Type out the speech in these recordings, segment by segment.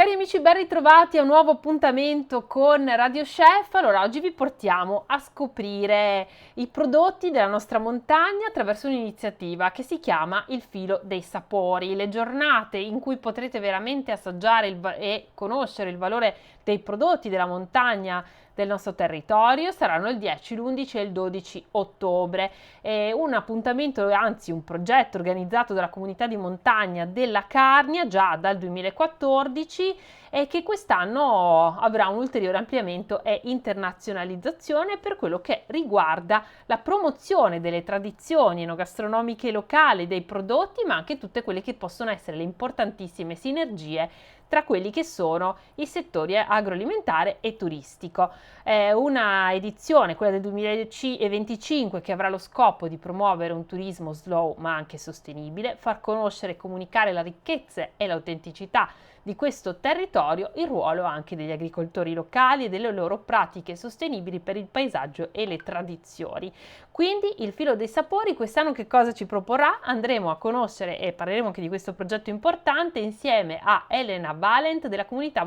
Cari amici, ben ritrovati a un nuovo appuntamento con Radio Chef. Allora, oggi vi portiamo a scoprire i prodotti della nostra montagna attraverso un'iniziativa che si chiama Il Filo dei Sapori. Le giornate in cui potrete veramente assaggiare e conoscere il valore dei prodotti della montagna del nostro territorio saranno il 10, l'11 e il 12 ottobre. È un appuntamento, anzi un progetto organizzato dalla comunità di montagna della Carnia già dal 2014 e che quest'anno avrà un ulteriore ampliamento e internazionalizzazione per quello che riguarda la promozione delle tradizioni enogastronomiche locali, dei prodotti, ma anche tutte quelle che possono essere le importantissime sinergie tra quelli che sono i settori agroalimentare e turistico. È una edizione, quella del 2025, che avrà lo scopo di promuovere un turismo slow ma anche sostenibile, far conoscere e comunicare la ricchezza e l'autenticità di questo territorio, il ruolo anche degli agricoltori locali e delle loro pratiche sostenibili per il paesaggio e le tradizioni. Quindi il Filo dei Sapori quest'anno che cosa ci proporrà? Andremo a conoscere e parleremo anche di questo progetto importante insieme a Elena Valent della comunità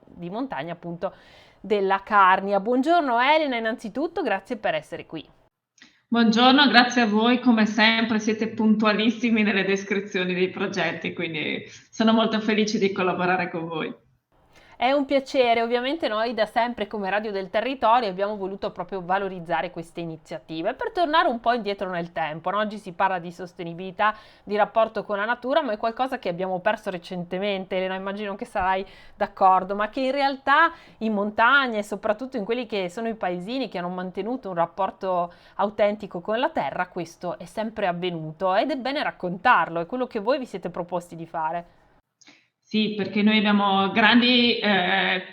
di montagna appunto della Carnia. Buongiorno Elena, innanzitutto grazie per essere qui. Buongiorno, grazie a voi, come sempre siete puntualissimi nelle descrizioni dei progetti, quindi sono molto felice di collaborare con voi. È un piacere, ovviamente noi da sempre come Radio del Territorio abbiamo voluto proprio valorizzare queste iniziative per tornare un po' indietro nel tempo, no? Oggi si parla di sostenibilità, di rapporto con la natura, ma è qualcosa che abbiamo perso recentemente, Elena, immagino che sarai d'accordo, ma che in realtà in montagna e soprattutto in quelli che sono i paesini che hanno mantenuto un rapporto autentico con la terra, questo è sempre avvenuto ed è bene raccontarlo, è quello che voi vi siete proposti di fare. Sì, perché noi abbiamo grandi,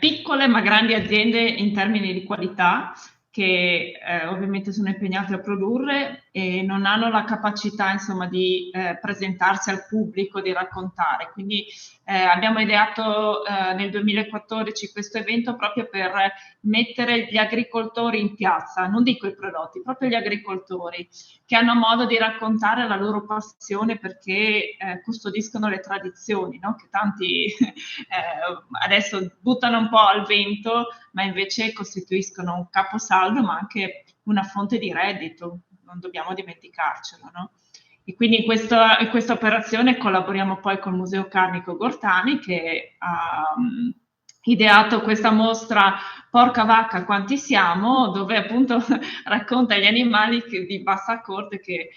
piccole ma grandi aziende in termini di qualità che ovviamente sono impegnate a produrre e non hanno la capacità, insomma, di presentarsi al pubblico, di raccontare. Quindi abbiamo ideato nel 2014 questo evento proprio per mettere gli agricoltori in piazza, non dico i prodotti, proprio gli agricoltori che hanno modo di raccontare la loro passione perché custodiscono le tradizioni, no? Che tanti adesso buttano un po' al vento, ma invece costituiscono un caposaldo, ma anche una fonte di reddito, non dobbiamo dimenticarcelo, no? E quindi in questa operazione collaboriamo poi col Museo Carnico Gortani che ha ideato questa mostra Porca Vacca Quanti Siamo, dove appunto racconta gli animali di bassa corte che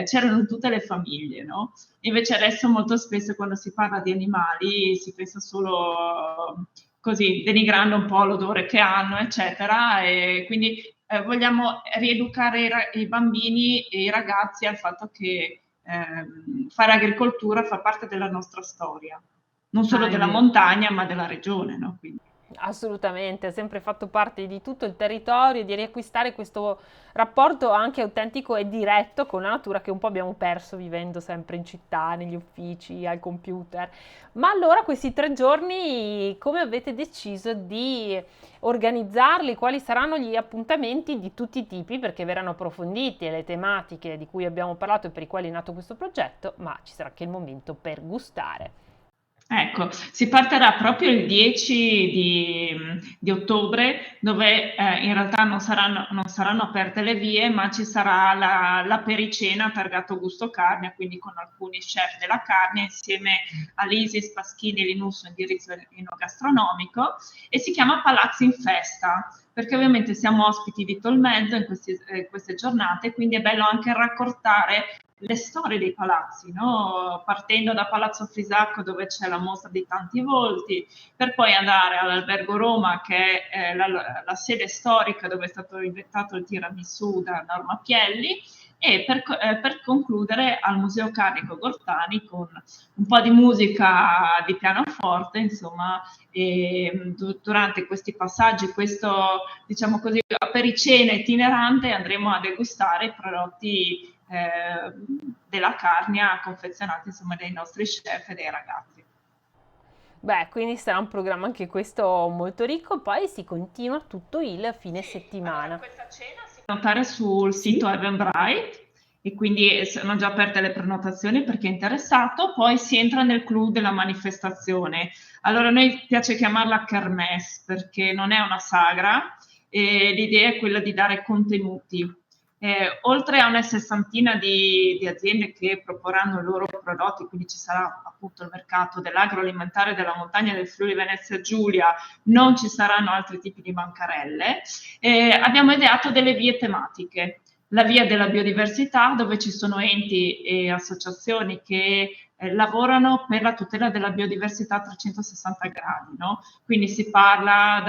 c'erano in tutte le famiglie, no? Invece adesso molto spesso quando si parla di animali si pensa solo così, denigrando un po' l'odore che hanno, eccetera, e quindi vogliamo rieducare i bambini e i ragazzi al fatto che fare agricoltura fa parte della nostra storia, non solo Ah, è della vero. montagna, ma della regione, no? Quindi. Assolutamente, ha sempre fatto parte di tutto il territorio, di riacquistare questo rapporto anche autentico e diretto con la natura che un po' abbiamo perso vivendo sempre in città, negli uffici, al computer. Ma allora questi 3 giorni come avete deciso di organizzarli? Quali saranno gli appuntamenti di tutti i tipi? Perché verranno approfonditi le tematiche di cui abbiamo parlato e per i quali è nato questo progetto, ma ci sarà anche il momento per gustare. Ecco, si partirà proprio il 10 di ottobre, dove in realtà non saranno aperte le vie, ma ci sarà la pericena per Gatto Gusto Carnia, quindi con alcuni chef della carne, insieme a Lisis Paschini, Linusso, indirizzo enogastronomico, e si chiama Palazzi in Festa, perché ovviamente siamo ospiti di Tolmezzo in queste giornate, quindi è bello anche raccontare le storie dei palazzi, no? Partendo da Palazzo Frisacco dove c'è la mostra di tanti volti, per poi andare all'Albergo Roma che è la sede storica dove è stato inventato il tiramisù da Norma Pielli e per concludere al Museo Carnico Gortani con un po' di musica di pianoforte, insomma, e durante questi passaggi, questo diciamo così apericena itinerante andremo a degustare i prodotti della Carnia confezionati insomma dai nostri chef e dei ragazzi. Beh, quindi sarà un programma anche questo molto ricco, poi si continua tutto il fine Allora, settimana. questa cena si può notare sul sito Eventbrite e quindi sono già aperte le prenotazioni per chi è interessato. Poi si entra nel clou della manifestazione. Allora, a noi piace chiamarla kermesse perché non è una sagra, e l'idea è quella di dare contenuti. Oltre a una sessantina di aziende che proporranno i loro prodotti, quindi ci sarà appunto il mercato dell'agroalimentare della montagna del Friuli Venezia Giulia, non ci saranno altri tipi di bancarelle. Abbiamo ideato delle vie tematiche. La via della biodiversità, dove ci sono enti e associazioni che lavorano per la tutela della biodiversità a 360 gradi, no? Quindi si parla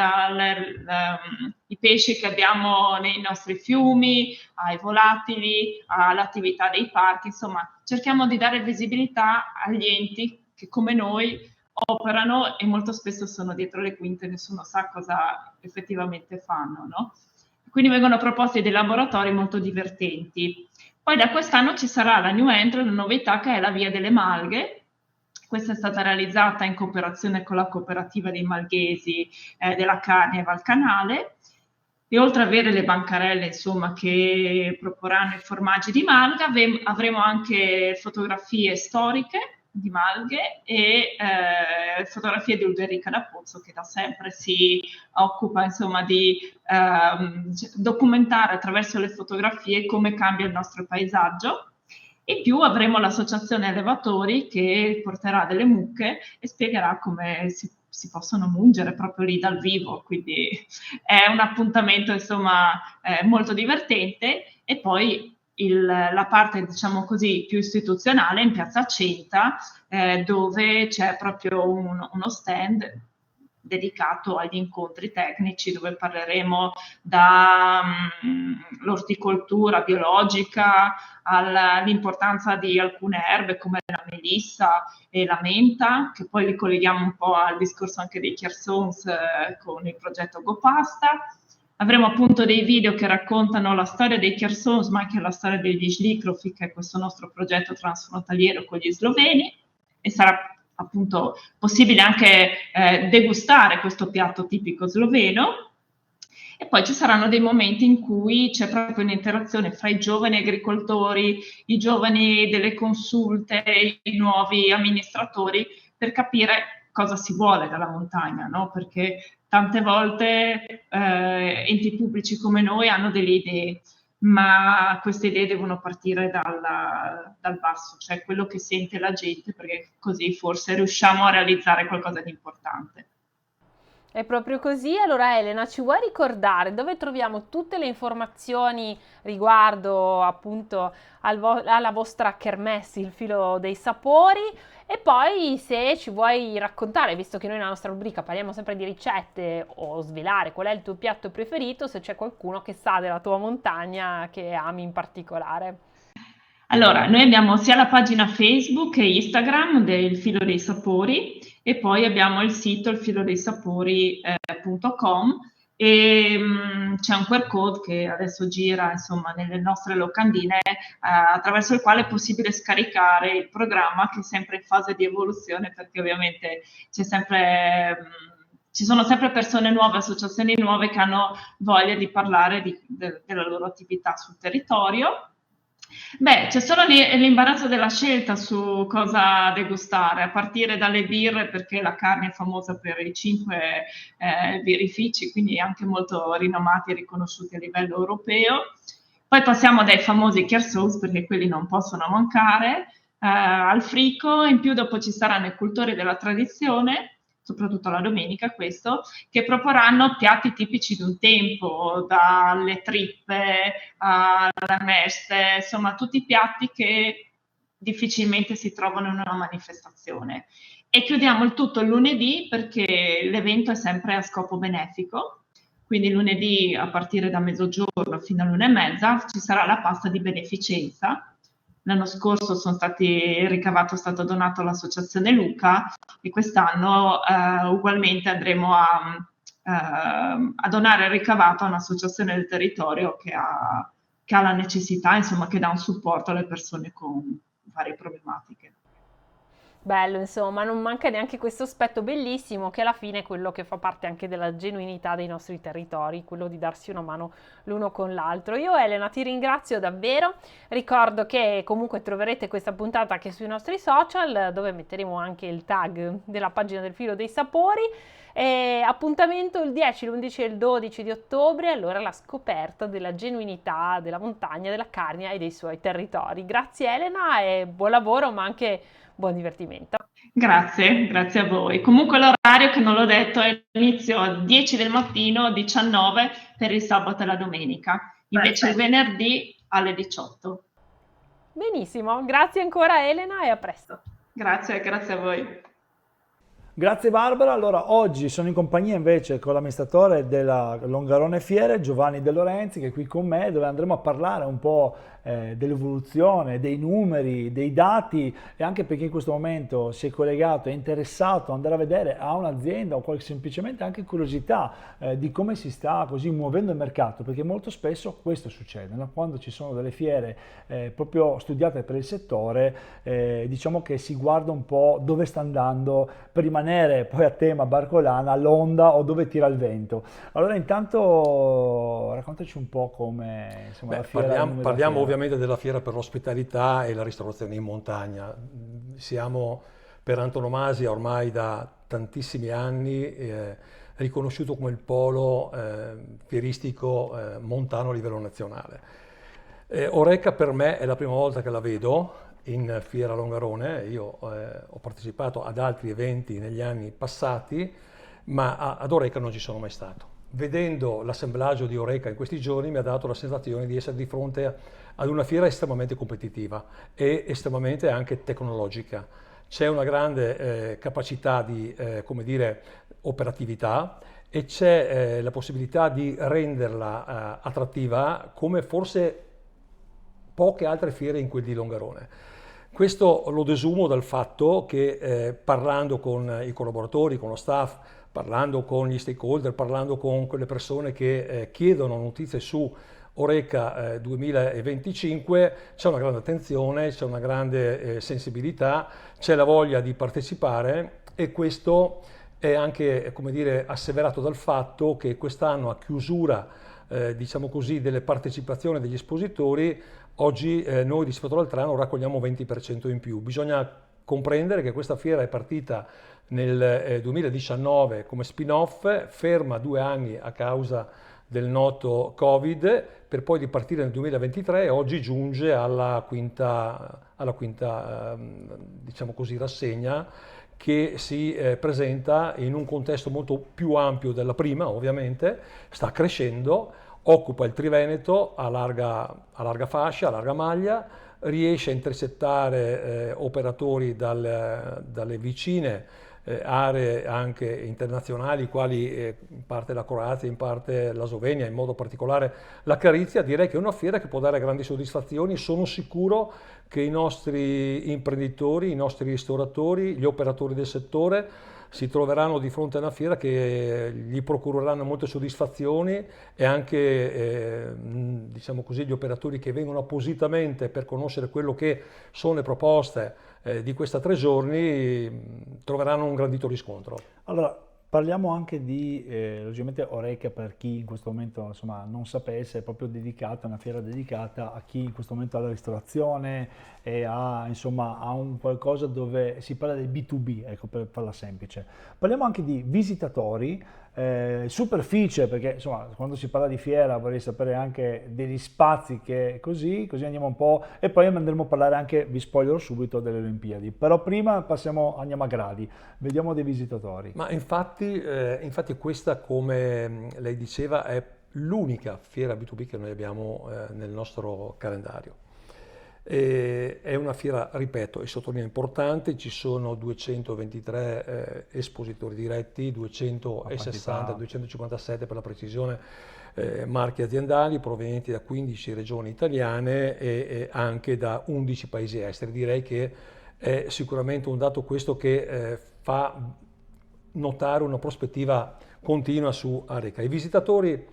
dai pesci che abbiamo nei nostri fiumi, ai volatili, all'attività dei parchi, insomma, cerchiamo di dare visibilità agli enti che come noi operano e molto spesso sono dietro le quinte, nessuno sa cosa effettivamente fanno, no? Quindi vengono proposti dei laboratori molto divertenti. Poi da quest'anno ci sarà la new entry, la novità che è la via delle malghe. Questa è stata realizzata in cooperazione con la cooperativa dei malghesi della carne Valcanale. E oltre ad avere le bancarelle, insomma, che proporranno i formaggi di malga, avremo anche fotografie storiche di malghe e fotografie di Ulrica da Pozzo, che da sempre si occupa, insomma, di documentare attraverso le fotografie come cambia il nostro paesaggio. In più avremo l'associazione allevatori che porterà delle mucche e spiegherà come si possono mungere proprio lì dal vivo, quindi è un appuntamento insomma molto divertente. E poi la parte diciamo così più istituzionale in Piazza Centa, dove c'è proprio uno stand dedicato agli incontri tecnici, dove parleremo dall'orticoltura biologica all'importanza di alcune erbe come la melissa e la menta, che poi li colleghiamo un po' al discorso anche dei Chersons con il progetto GoPasta. Avremo appunto dei video che raccontano la storia dei Chersons, ma anche la storia degli Šljichrofi, che è questo nostro progetto transfrontaliero con gli sloveni, e sarà appunto possibile anche degustare questo piatto tipico sloveno. E poi ci saranno dei momenti in cui c'è proprio un'interazione fra i giovani agricoltori, i giovani delle consulte, i nuovi amministratori, per capire cosa si vuole dalla montagna, no? Perché tante volte enti pubblici come noi hanno delle idee, ma queste idee devono partire dal basso, cioè quello che sente la gente, perché così forse riusciamo a realizzare qualcosa di importante. È proprio così. Allora, Elena, ci vuoi ricordare dove troviamo tutte le informazioni riguardo appunto alla vostra kermesse, il filo dei sapori? E poi se ci vuoi raccontare, visto che noi nella nostra rubrica parliamo sempre di ricette o svelare qual è il tuo piatto preferito, se c'è qualcuno che sa della tua montagna che ami in particolare. Allora, noi abbiamo sia la pagina Facebook che Instagram del Filo dei Sapori, e poi abbiamo il sito ilfilodeisapori.com, e c'è un QR code che adesso gira insomma nelle nostre locandine, attraverso il quale è possibile scaricare il programma, che è sempre in fase di evoluzione, perché ovviamente ci sono sempre persone nuove, associazioni nuove che hanno voglia di parlare della loro attività sul territorio. Beh, c'è solo l'imbarazzo della scelta su cosa degustare, a partire dalle birre, perché la carne è famosa per i 5 birrifici, quindi anche molto rinomati e riconosciuti a livello europeo. Poi passiamo dai famosi Chersons, perché quelli non possono mancare, al frico. In più dopo ci saranno i cultori della tradizione, soprattutto la domenica questo, che proporranno piatti tipici di un tempo, dalle trippe alla meste, insomma tutti piatti che difficilmente si trovano in una manifestazione. E chiudiamo il tutto il lunedì, perché l'evento è sempre a scopo benefico, quindi lunedì a partire da mezzogiorno fino all'1:30 ci sarà la pasta di beneficenza. L'anno scorso è stato donato all'Associazione Luca, e quest'anno ugualmente andremo a donare il ricavato a un'associazione del territorio che ha la necessità, insomma, che dà un supporto alle persone con varie problematiche. Bello, insomma, non manca neanche questo aspetto bellissimo che alla fine è quello che fa parte anche della genuinità dei nostri territori, quello di darsi una mano l'uno con l'altro. Io Elena ti ringrazio davvero, ricordo che comunque troverete questa puntata anche sui nostri social dove metteremo anche il tag della pagina del Filo dei Sapori. E appuntamento il 10, l'11 e il 12 di ottobre, allora la scoperta della genuinità della montagna, della Carnia e dei suoi territori. Grazie Elena e buon lavoro ma anche buon divertimento. Grazie, grazie a voi. Comunque l'orario, che non l'ho detto, è inizio 10 del mattino, 19 per il sabato e la domenica, invece il venerdì alle 18. Benissimo, grazie ancora Elena e a presto. Grazie, grazie a voi. Grazie Barbara, allora oggi sono in compagnia invece con l'amministratore della Longarone Fiere, Giovanni De Lorenzi, che è qui con me, dove andremo a parlare un po' dell'evoluzione, dei numeri, dei dati e anche perché in questo momento si è collegato, è interessato ad andare a vedere a un'azienda o semplicemente anche curiosità di come si sta così muovendo il mercato, perché molto spesso questo succede, no? Quando ci sono delle fiere proprio studiate per il settore, diciamo che si guarda un po' dove sta andando per rimanere poi a tema barcolana, l'onda o dove tira il vento. Allora intanto raccontaci un po' come insomma, la fiera. Parliamo ovviamente della fiera per l'ospitalità e la ristorazione in montagna. Siamo per antonomasia ormai da tantissimi anni riconosciuto come il polo fieristico montano a livello nazionale. Oreca per me è la prima volta che la vedo in Fiera Longarone. Io ho partecipato ad altri eventi negli anni passati, ma ad Oreca non ci sono mai stato. Vedendo l'assemblaggio di Oreca in questi giorni mi ha dato la sensazione di essere di fronte ad una fiera estremamente competitiva e estremamente anche tecnologica. C'è una grande capacità di, come dire, operatività e c'è la possibilità di renderla attrattiva come forse poche altre fiere in quel di Longarone. Questo lo desumo dal fatto che parlando con i collaboratori, con lo staff, parlando con gli stakeholder, parlando con quelle persone che chiedono notizie su Oreca 2025, c'è una grande attenzione, c'è una grande sensibilità, c'è la voglia di partecipare e questo è anche, come dire, asseverato dal fatto che quest'anno a chiusura diciamo così, delle partecipazioni degli espositori, oggi noi di Sfatore Altrano raccogliamo 20% in più. Bisogna comprendere che questa fiera è partita nel 2019 come spin-off, ferma 2 anni a causa del noto Covid, per poi ripartire nel 2023 e oggi giunge alla quinta diciamo così, rassegna che si presenta in un contesto molto più ampio della prima, ovviamente, sta crescendo, occupa il Triveneto a larga fascia, a larga maglia, riesce a intercettare operatori dalle vicine aree anche internazionali, quali in parte la Croazia, in parte la Slovenia, in modo particolare la Carizia. Direi che è una fiera che può dare grandi soddisfazioni. Sono sicuro che i nostri imprenditori, i nostri ristoratori, gli operatori del settore si troveranno di fronte a una fiera che gli procureranno molte soddisfazioni e anche diciamo così, gli operatori che vengono appositamente per conoscere quello che sono le proposte di questi 3 giorni troveranno un grandito riscontro. Allora, parliamo anche di, logicamente, Oreca per chi in questo momento insomma, non sapesse, è proprio dedicata, una fiera dedicata a chi in questo momento ha la ristorazione e insomma, ha un qualcosa dove si parla del B2B, ecco, per farla semplice. Parliamo anche di visitatori, superficie, perché insomma quando si parla di fiera vorrei sapere anche degli spazi che così andiamo un po' e poi andremo a parlare anche, vi spoilerò subito, delle Olimpiadi, però prima andiamo a gradi, vediamo dei visitatori. Ma infatti questa, come lei diceva, è l'unica fiera B2B che noi abbiamo nel nostro calendario. È una fiera, ripeto, e sottolineo importante, ci sono 223 espositori diretti, 260, 257 per la precisione, marchi aziendali provenienti da 15 regioni italiane e anche da 11 paesi esteri. Direi che è sicuramente un dato questo che fa notare una prospettiva continua su Areca. I visitatori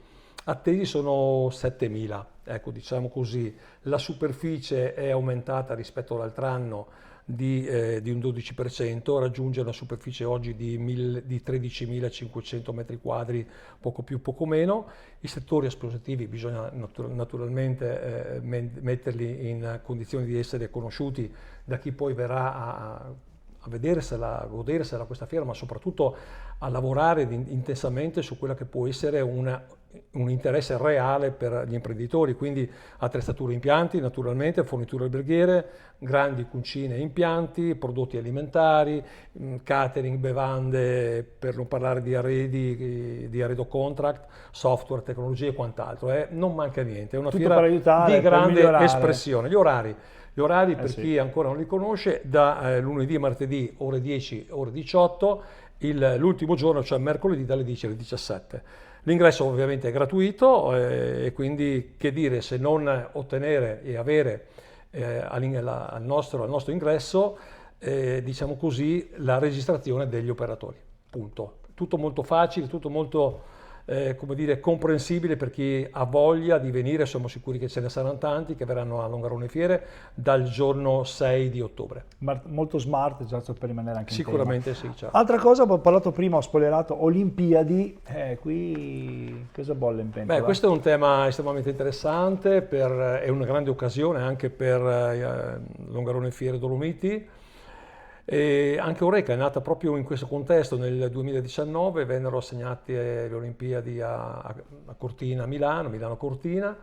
attesi sono 7.000, ecco, diciamo così. La superficie è aumentata rispetto all'altro anno di un 12%, raggiunge una superficie oggi di 13.500 metri quadri, poco più, poco meno. I settori esplosivi bisogna naturalmente metterli in condizioni di essere conosciuti da chi poi verrà a vedersela, a godersela questa fiera, ma soprattutto a lavorare intensamente su quella che può essere un interesse reale per gli imprenditori, quindi attrezzature e impianti, naturalmente, forniture alberghiere, grandi cucine e impianti, prodotti alimentari, catering, bevande, per non parlare di arredi, di arredo contract, software, tecnologie e quant'altro. Non manca niente, è una Tutto fiera per aiutare, di grande per migliorare. espressione. Gli orari per sì. chi ancora non li conosce, da lunedì e martedì ore 10, ore 18, l'ultimo giorno, cioè mercoledì dalle 10 alle 17. L'ingresso ovviamente è gratuito e quindi che dire se non ottenere e avere al nostro ingresso, diciamo così, la registrazione degli operatori. Punto. Tutto molto facile, tutto molto come dire, comprensibile per chi ha voglia di venire. Siamo sicuri che ce ne saranno tanti che verranno a Longarone Fiere dal giorno 6 di ottobre. Molto smart, già per rimanere anche sicuramente in tema. Sì, certo. Altra cosa, ho parlato prima, ho spoilerato Olimpiadi, qui cosa bolle in pentola? Beh, questo è un tema estremamente interessante, è una grande occasione anche per Longarone Fiere Dolomiti. E anche Eureka è nata proprio in questo contesto. Nel 2019 vennero assegnate le Olimpiadi a Cortina, Milano Cortina,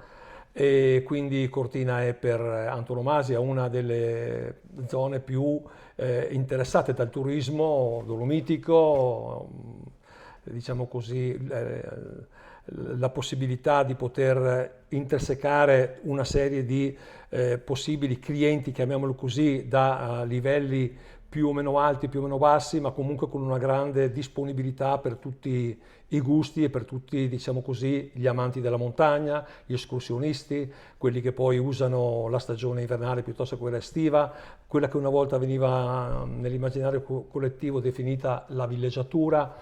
e quindi Cortina è per antonomasia una delle zone più interessate dal turismo dolomitico, diciamo così, la possibilità di poter intersecare una serie di possibili clienti, chiamiamolo così, da livelli più o meno alti, più o meno bassi, ma comunque con una grande disponibilità per tutti i gusti e per tutti, diciamo così, gli amanti della montagna, gli escursionisti, quelli che poi usano la stagione invernale piuttosto che quella estiva, quella che una volta veniva nell'immaginario collettivo definita la villeggiatura.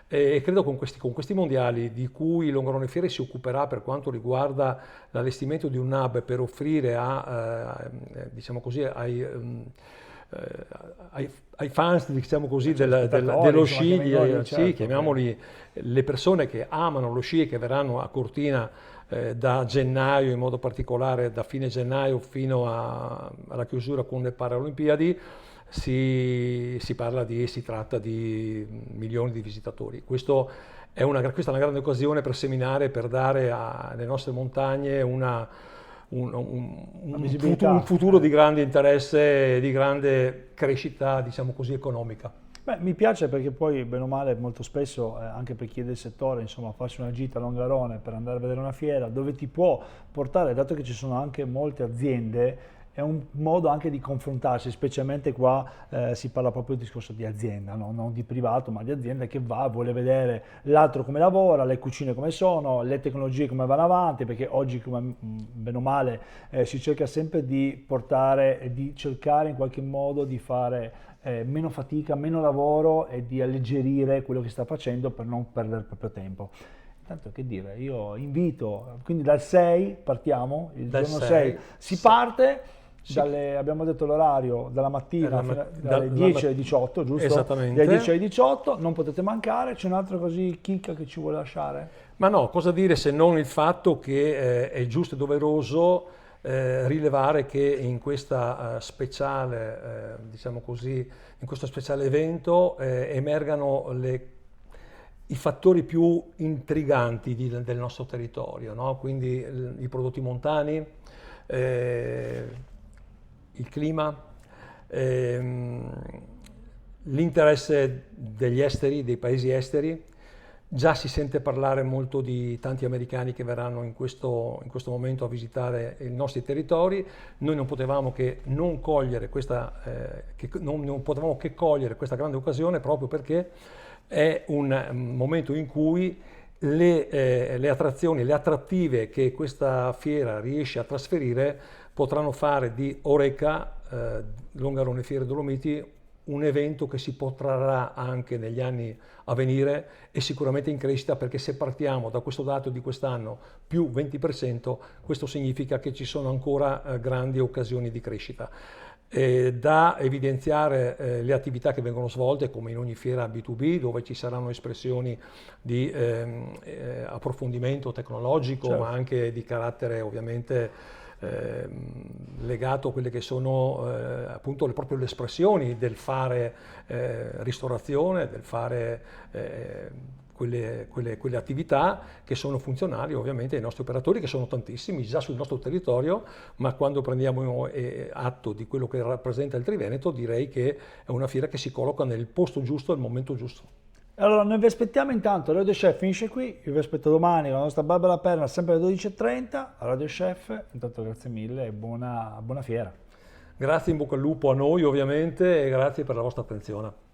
E credo con questi mondiali, di cui Longarone Fiere si occuperà per quanto riguarda l'allestimento di un hub per offrire diciamo così, ai fans, diciamo così, dello sci, sì, chiamiamoli le persone che amano lo sci e che verranno a Cortina da gennaio, in modo particolare da fine gennaio fino alla chiusura con le Paralimpiadi. Si tratta di milioni di visitatori. Questa è una grande occasione per seminare, per dare alle nostre montagne un futuro di grande interesse, di grande crescita, diciamo così, economica. Beh, mi piace perché poi, bene o male, molto spesso, anche per chi è del settore, insomma, farsi una gita a Longarone per andare a vedere una fiera dove ti può portare, dato che ci sono anche molte aziende, è un modo anche di confrontarsi, specialmente qua si parla proprio del discorso di azienda, no? Non di privato, ma di azienda che vuole vedere l'altro come lavora, le cucine come sono, le tecnologie come vanno avanti, perché oggi, come bene o male, si cerca sempre di portare, di cercare in qualche modo di fare meno fatica, meno lavoro e di alleggerire quello che sta facendo per non perdere il proprio tempo. Tanto che dire, io invito, quindi dal 6 partiamo, il giorno 6 si parte. Sì. Abbiamo detto l'orario dalla mattina dalle 10 alle 18, giusto? Esattamente. Dalle 10 alle 18, non potete mancare. C'è un'altra così chicca che ci vuole lasciare? Ma no, cosa dire se non il fatto che è giusto e doveroso rilevare che in questa speciale, diciamo così, in questo speciale evento emergano i fattori più intriganti del nostro territorio, no? Quindi i prodotti montani, il clima, l'interesse degli esteri, dei paesi esteri. Già si sente parlare molto di tanti americani che verranno in questo momento a visitare i nostri territori. Noi non potevamo che non cogliere non potevamo che cogliere questa grande occasione, proprio perché è un momento in cui le attrazioni, le attrattive che questa fiera riesce a trasferire potranno fare di Eureka, Longarone Fiere Dolomiti, un evento che si protrarrà anche negli anni a venire e sicuramente in crescita, perché se partiamo da questo dato di quest'anno più 20%, questo significa che ci sono ancora grandi occasioni di crescita. Da evidenziare le attività che vengono svolte, come in ogni fiera B2B, dove ci saranno espressioni di approfondimento tecnologico, Certo. ma anche di carattere ovviamente legato a quelle che sono appunto proprio le espressioni del fare ristorazione, del fare quelle attività che sono funzionali ovviamente ai nostri operatori, che sono tantissimi già sul nostro territorio, ma quando prendiamo atto di quello che rappresenta il Triveneto, direi che è una fiera che si colloca nel posto giusto al momento giusto. Allora, noi vi aspettiamo intanto, Radio Chef finisce qui, io vi aspetto domani con la nostra Barbara Perna, sempre alle 12:30, a Radio Chef. Intanto grazie mille e buona fiera. Grazie, in bocca al lupo a noi ovviamente e grazie per la vostra attenzione.